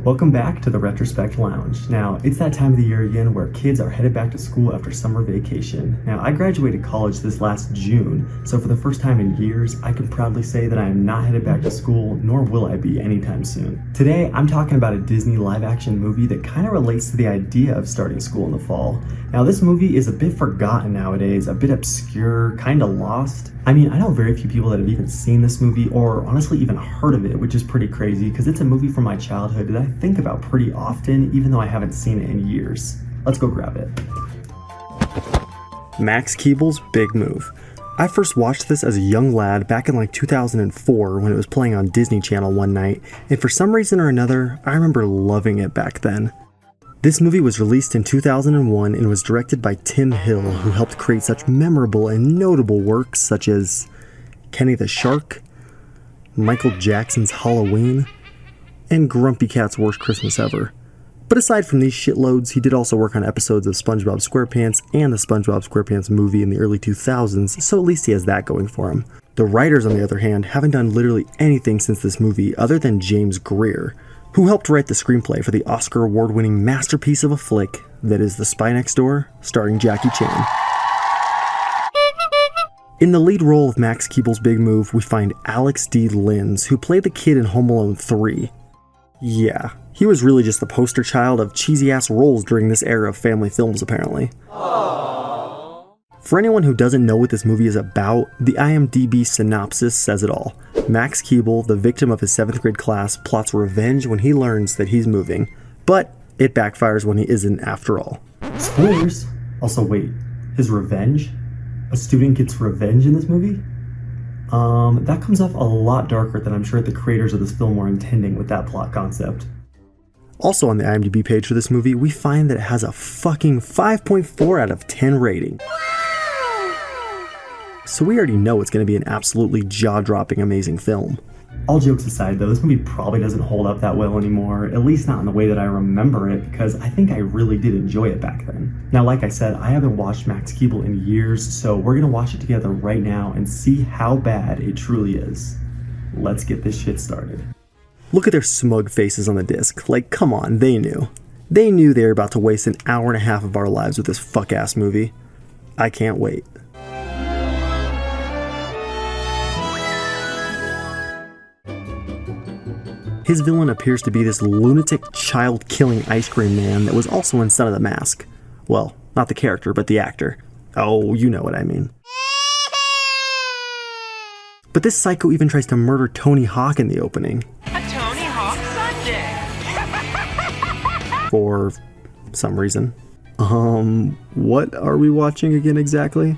Welcome back to the Retrospect Lounge. Now, it's that time of the year again where kids are headed back to school after summer vacation. Now, I graduated college this last June, so for the first time in years, I can proudly say that I am not headed back to school, nor will I be anytime soon. Today, I'm talking about a Disney live-action movie that kind of relates to the idea of starting school in the fall. Now, this movie is a bit forgotten nowadays, a bit obscure, kind of lost. I mean, I know very few people that have even seen this movie or honestly even heard of it, which is pretty crazy because it's a movie from my childhood that I think about pretty often, even though I haven't seen it in years. Let's go grab it. Max Keeble's Big Move. I first watched this as a young lad back in like 2004 when it was playing on Disney Channel one night, and for some reason or another, I remember loving it back then. This movie was released in 2001 and was directed by Tim Hill, who helped create such memorable and notable works such as Kenny the Shark, Michael Jackson's Halloween, and Grumpy Cat's Worst Christmas Ever. But aside from these shitloads, he did also work on episodes of SpongeBob SquarePants and the SpongeBob SquarePants movie in the early 2000s, so at least he has that going for him. The writers, on the other hand, haven't done literally anything since this movie other than James Greer, who helped write the screenplay for the Oscar award-winning masterpiece of a flick that is The Spy Next Door, starring Jackie Chan. In the lead role of Max Keeble's Big Move, we find Alex D. Linz, who played the kid in Home Alone 3. Yeah, he was really just the poster child of cheesy-ass roles during this era of family films, apparently. For anyone who doesn't know what this movie is about, the IMDb synopsis says it all. Max Keeble, the victim of his 7th grade class, plots revenge when he learns that he's moving, but it backfires when he isn't after all. Spoilers! Also, wait, his revenge? A student gets revenge in this movie? That comes off a lot darker than I'm sure the creators of this film were intending with that plot concept. Also on the IMDb page for this movie, we find that it has a fucking 5.4 out of 10 rating. So we already know it's going to be an absolutely jaw-dropping amazing film. All jokes aside though, this movie probably doesn't hold up that well anymore, at least not in the way that I remember it, because I think I really did enjoy it back then. Now like I said, I haven't watched Max Keeble in years, so we're going to watch it together right now and see how bad it truly is. Let's get this shit started. Look at their smug faces on the disc, like come on, they knew. They knew they were about to waste an hour and a half of our lives with this fuck-ass movie. I can't wait. His villain appears to be this lunatic child-killing ice cream man that was also in Son of the Mask. Well, not the character, but the actor. Oh, you know what I mean. But this psycho even tries to murder Tony Hawk in the opening. A Tony Hawk Sunday! For some reason. What are we watching again exactly?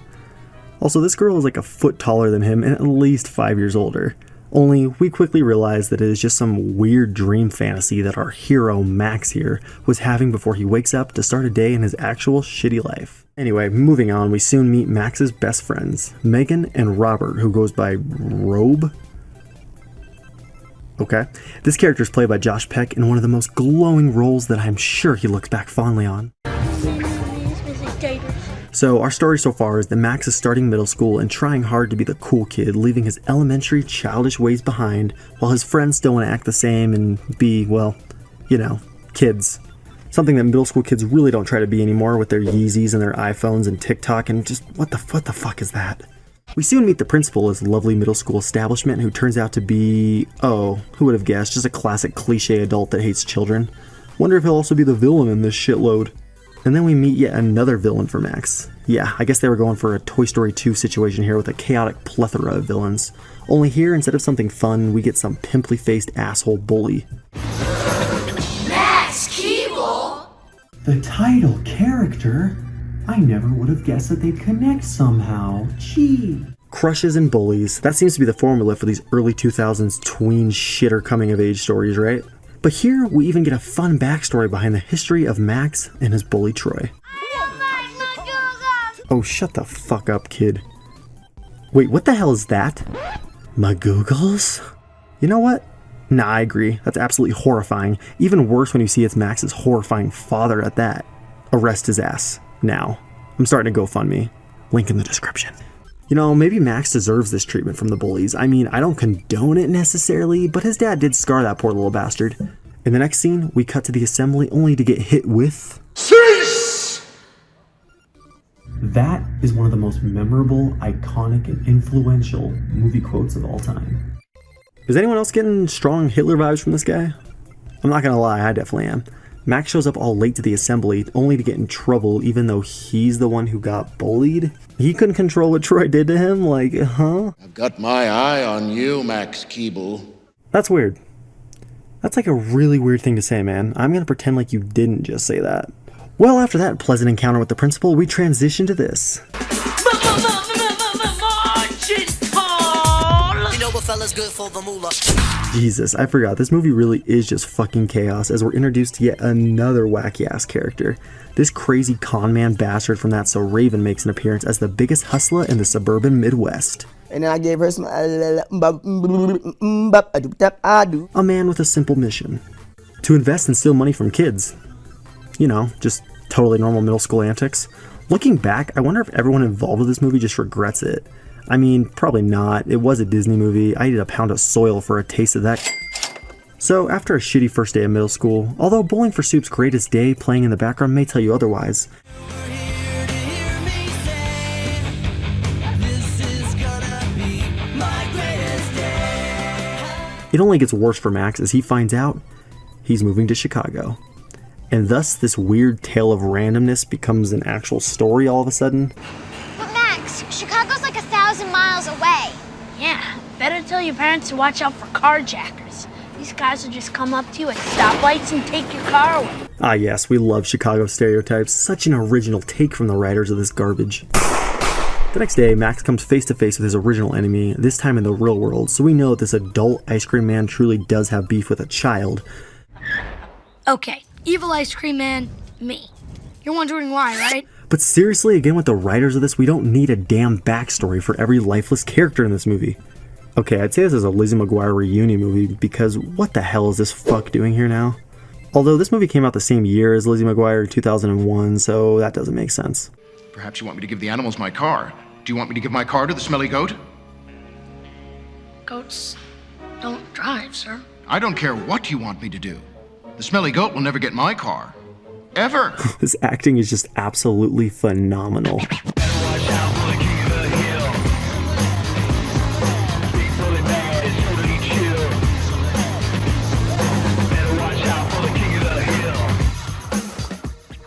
Also, this girl is like a foot taller than him and at least 5 years older. Only, we quickly realize that it is just some weird dream fantasy that our hero, Max here, was having before he wakes up to start a day in his actual shitty life. Anyway, moving on, we soon meet Max's best friends, Megan and Robert, who goes by Robe? Okay. This character is played by Josh Peck in one of the most glowing roles that I'm sure he looks back fondly on. So our story so far is that Max is starting middle school and trying hard to be the cool kid, leaving his elementary childish ways behind, while his friends still want to act the same and be, well, you know, kids. Something that middle school kids really don't try to be anymore with their Yeezys and their iPhones and TikTok and just, what the fuck is that? We soon meet the principal of this lovely middle school establishment who turns out to be, oh, who would have guessed, just a classic cliche adult that hates children. Wonder if he'll also be the villain in this shitload. And then we meet yet another villain for Max. Yeah, I guess they were going for a Toy Story 2 situation here with a chaotic plethora of villains. Only here, instead of something fun, we get some pimply-faced asshole bully. Max Keeble! The title character? I never would have guessed that they'd connect somehow. Gee. Crushes and bullies. That seems to be the formula for these early 2000s tween shitter coming-of-age stories, right? But here, we even get a fun backstory behind the history of Max and his bully Troy. Oh, shut the fuck up, kid. Wait, what the hell is that? My googles? You know what? Nah, I agree. That's absolutely horrifying. Even worse when you see it's Max's horrifying father at that. Arrest his ass. Now. I'm starting to GoFundMe. Link in the description. You know, maybe Max deserves this treatment from the bullies. I mean, I don't condone it necessarily, but his dad did scar that poor little bastard. In the next scene, we cut to the assembly only to get hit with... Cease! That is one of the most memorable, iconic, and influential movie quotes of all time. Is anyone else getting strong Hitler vibes from this guy? I'm not gonna lie, I definitely am. Max shows up all late to the assembly, only to get in trouble even though he's the one who got bullied. He couldn't control what Troy did to him, like, huh? I've got my eye on you, Max Keeble. That's weird. That's like a really weird thing to say, man. I'm gonna pretend like you didn't just say that. Well, after that pleasant encounter with the principal, we transition to this. Jesus, I forgot. This movie really is just fucking chaos as we're introduced to yet another wacky-ass character. This crazy con man bastard from That's So Raven makes an appearance as the biggest hustler in the suburban Midwest. And I gave her some... A man with a simple mission. To invest and steal money from kids. You know, just totally normal middle school antics. Looking back, I wonder if everyone involved with this movie just regrets it. I mean, probably not. It was a Disney movie. I ate a pound of soil for a taste of that. So, after a shitty first day of middle school, although Bowling for Soup's Greatest Day playing in the background may tell you otherwise, it only gets worse for Max as he finds out he's moving to Chicago. And thus, this weird tale of randomness becomes an actual story all of a sudden. But Max, Chicago's like 1,000 miles away. Yeah, better tell your parents to watch out for carjackers. These guys will just come up to you at stoplights and take your car away. Ah yes, we love Chicago stereotypes. Such an original take from the writers of this garbage. The next day, Max comes face to face with his original enemy, this time in the real world, so we know that this adult ice cream man truly does have beef with a child. Okay, evil ice cream man, me. You're wondering why, right? But seriously, again with the writers of this, we don't need a damn backstory for every lifeless character in this movie. Okay, I'd say this is a Lizzie McGuire reunion movie because what the hell is this fuck doing here now? Although this movie came out the same year as Lizzie McGuire, 2001, so that doesn't make sense. Perhaps you want me to give the animals my car. Do you want me to give my car to the smelly goat? Goats don't drive, sir. I don't care what you want me to do. The smelly goat will never get my car. Ever. This acting is just absolutely phenomenal.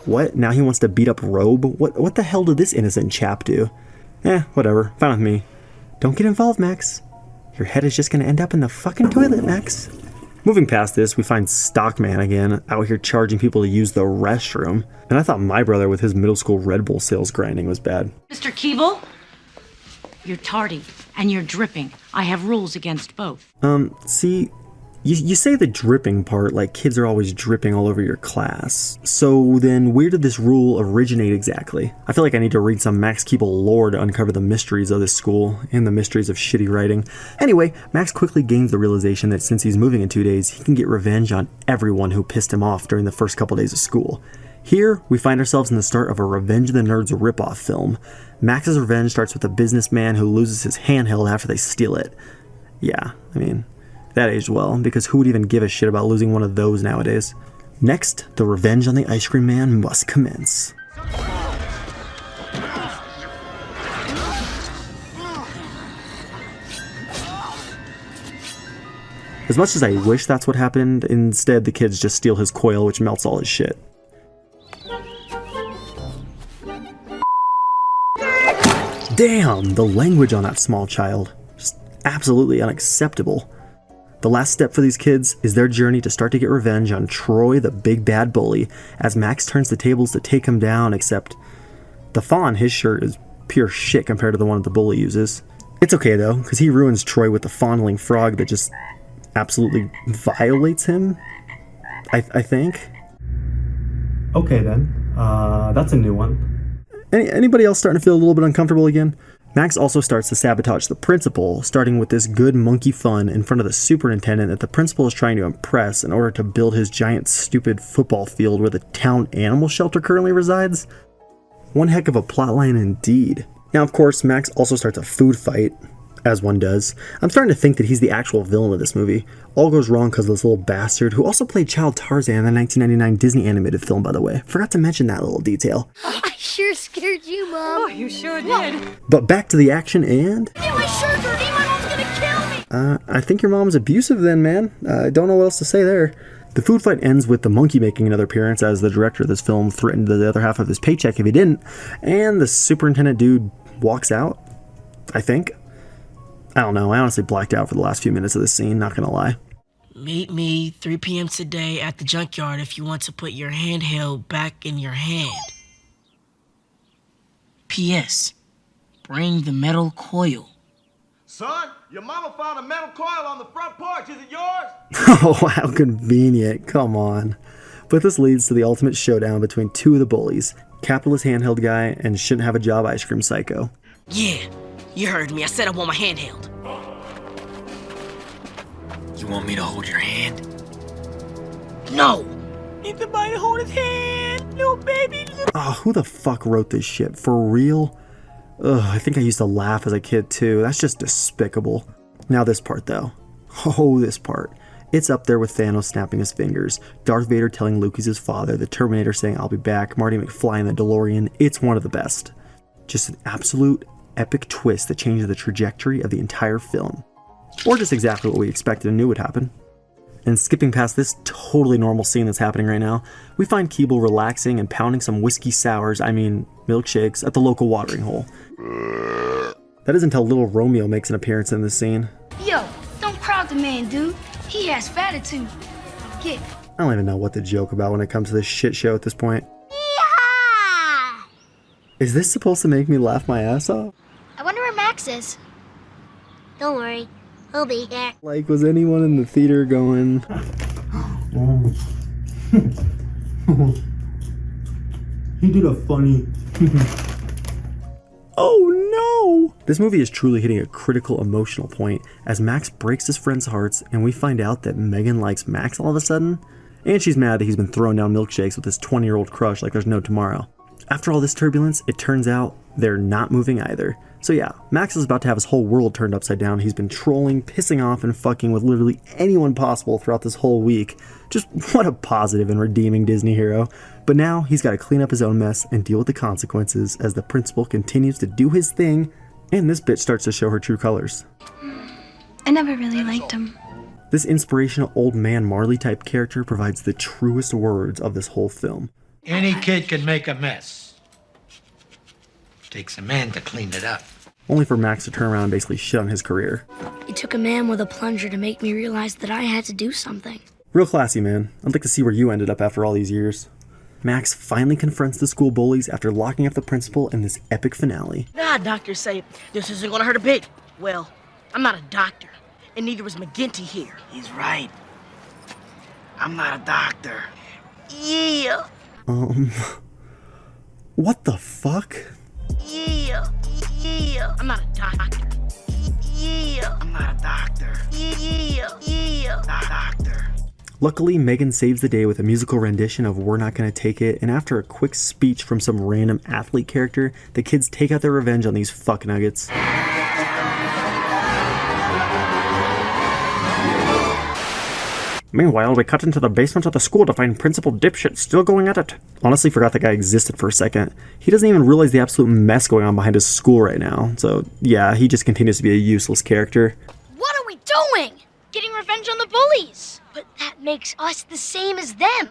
What? Now he wants to beat up Robe? What the hell did this innocent chap do? Whatever. Fine with me. Don't get involved, Max. Your head is just gonna end up in the fucking toilet, Max. Moving past this, we find Stockman again, out here charging people to use the restroom. And I thought my brother with his middle school Red Bull sales grinding was bad. Mr. Keeble, you're tardy and you're dripping. I have rules against both. See, you say the dripping part like kids are always dripping all over your class. So then where did this rule originate exactly? I feel like I need to read some Max Keeble lore to uncover the mysteries of this school and the mysteries of shitty writing. Anyway, Max quickly gains the realization that since he's moving in 2 days, he can get revenge on everyone who pissed him off during the first couple days of school. Here, we find ourselves in the start of a Revenge of the Nerds ripoff film. Max's revenge starts with a businessman who loses his handheld after they steal it. Yeah, I mean, that aged well, because who would even give a shit about losing one of those nowadays? Next, the revenge on the ice cream man must commence. As much as I wish that's what happened, instead the kids just steal his coil, which melts all his shit. Damn, the language on that small child. Just absolutely unacceptable. The last step for these kids is their journey to start to get revenge on Troy, the big bad bully, as Max turns the tables to take him down, except the fawn, his shirt is pure shit compared to the one that the bully uses. It's okay though, because he ruins Troy with the fondling frog that just absolutely violates him, I think. Okay then, that's a new one. Anybody else starting to feel a little bit uncomfortable again? Max also starts to sabotage the principal, starting with this good monkey fun in front of the superintendent that the principal is trying to impress in order to build his giant stupid football field where the town animal shelter currently resides. One heck of a plotline indeed. Now of course, Max also starts a food fight. As one does. I'm starting to think that he's the actual villain of this movie. All goes wrong because of this little bastard who also played Child Tarzan in the 1999 Disney animated film, by the way. Forgot to mention that little detail. I sure scared you, Mom. Oh, you sure did. But back to the action and... My shirt dirty, my mom's gonna kill me! I think your mom's abusive then, man. I don't know what else to say there. The food fight ends with the monkey making another appearance as the director of this film threatened the other half of his paycheck if he didn't, and the superintendent dude walks out, I think. I don't know, I honestly blacked out for the last few minutes of this scene, not gonna lie. Meet me 3 p.m. today at the junkyard if you want to put your handheld back in your hand. P.S. Bring the metal coil. Son, your mama found a metal coil on the front porch. Is it yours? Oh, how convenient, come on. But this leads to the ultimate showdown between two of the bullies, capitalist handheld guy and shouldn't have a job ice cream psycho. Yeah, you heard me. I said I want my handheld. You want me to hold your hand? No! Need somebody to hold his hand, little baby. Oh, who the fuck wrote this shit? For real? Ugh, I think I used to laugh as a kid too. That's just despicable. Now this part though. Oh, this part. It's up there with Thanos snapping his fingers, Darth Vader telling Luke he's his father, the Terminator saying I'll be back, Marty McFly in the DeLorean. It's one of the best. Just an absolute epic twist that changes the trajectory of the entire film. Or just exactly what we expected and knew would happen. And skipping past this totally normal scene that's happening right now, we find Keeble relaxing and pounding some whiskey sours, milkshakes, at the local watering hole. That is until little Romeo makes an appearance in this scene. Yo, don't crowd the man, dude. He has fatitude. Yeah. I don't even know what to joke about when it comes to this shit show at this point. Yeah! Is this supposed to make me laugh my ass off? I wonder where Max is. Don't worry, he'll be here. Like, was anyone in the theater going... He did a funny... Oh no! This movie is truly hitting a critical emotional point as Max breaks his friends' hearts and we find out that Megan likes Max all of a sudden. And she's mad that he's been throwing down milkshakes with his 20-year-old crush like there's no tomorrow. After all this turbulence, it turns out they're not moving either. So yeah, Max is about to have his whole world turned upside down. He's been trolling, pissing off, and fucking with literally anyone possible throughout this whole week. Just what a positive and redeeming Disney hero. But now he's got to clean up his own mess and deal with the consequences as the principal continues to do his thing, and this bitch starts to show her true colors. I never really liked him. This inspirational old man Marley type character provides the truest words of this whole film. Any kid can make a mess. Takes a man to clean it up. Only for Max to turn around and basically shit on his career. It took a man with a plunger to make me realize that I had to do something. Real classy, man. I'd like to see where you ended up after all these years. Max finally confronts the school bullies after locking up the principal in this epic finale. Doctors say this isn't gonna hurt a bit. Well, I'm not a doctor, and neither was McGinty here. He's right. I'm not a doctor. Yeah. What the fuck? Yeah. I'm not a doctor. Yeah. I'm not a doctor. Yeah. Doctor. Luckily, Megan saves the day with a musical rendition of We're Not Gonna Take It, and after a quick speech from some random athlete character, the kids take out their revenge on these fuck nuggets. Meanwhile, we cut into the basement of the school to find Principal Dipshit still going at it. Honestly, forgot that guy existed for a second. He doesn't even realize the absolute mess going on behind his school right now. So, yeah, he just continues to be a useless character. What are we doing? Getting revenge on the bullies. But that makes us the same as them.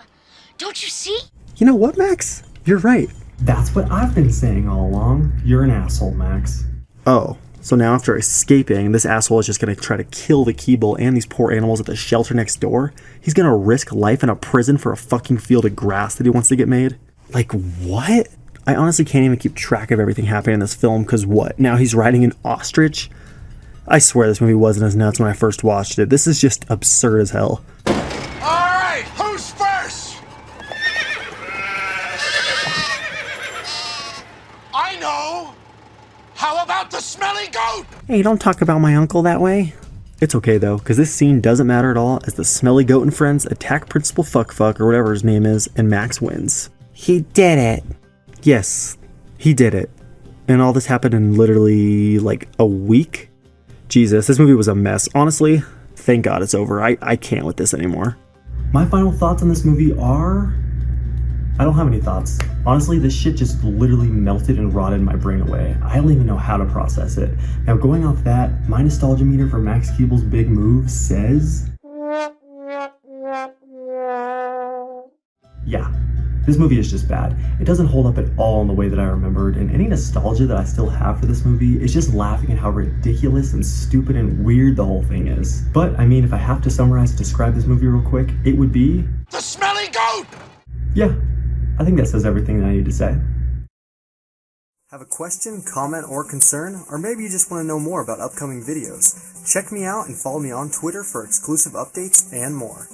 Don't you see? You know what, Max? You're right. That's what I've been saying all along. You're an asshole, Max. Oh. So now after escaping, this asshole is just going to try to kill the Keeble and these poor animals at the shelter next door? He's going to risk life in a prison for a fucking field of grass that he wants to get made? Like, what? I honestly can't even keep track of everything happening in this film, because what? Now he's riding an ostrich? I swear this movie wasn't as nuts when I first watched it. This is just absurd as hell. Alright, who's first? I know! How about the smelly goat? Hey, don't talk about my uncle that way. It's okay though, because this scene doesn't matter at all as the smelly goat and friends attack Principal Fuck or whatever his name is, and Max wins. He did it. Yes, he did it. And all this happened in literally like a week? Jesus, this movie was a mess. Honestly, thank God it's over. I can't with this anymore. My final thoughts on this movie are... I don't have any thoughts. Honestly, this shit just literally melted and rotted my brain away. I don't even know how to process it. Now, going off that, my nostalgia meter for Max Keeble's Big Move says... Yeah, this movie is just bad. It doesn't hold up at all in the way that I remembered, and any nostalgia that I still have for this movie is just laughing at how ridiculous and stupid and weird the whole thing is. But, I mean, if I have to summarize and describe this movie real quick, it would be... The smelly goat! Yeah, I think that says everything that I need to say. Have a question, comment, or concern? Or maybe you just want to know more about upcoming videos? Check me out and follow me on Twitter for exclusive updates and more.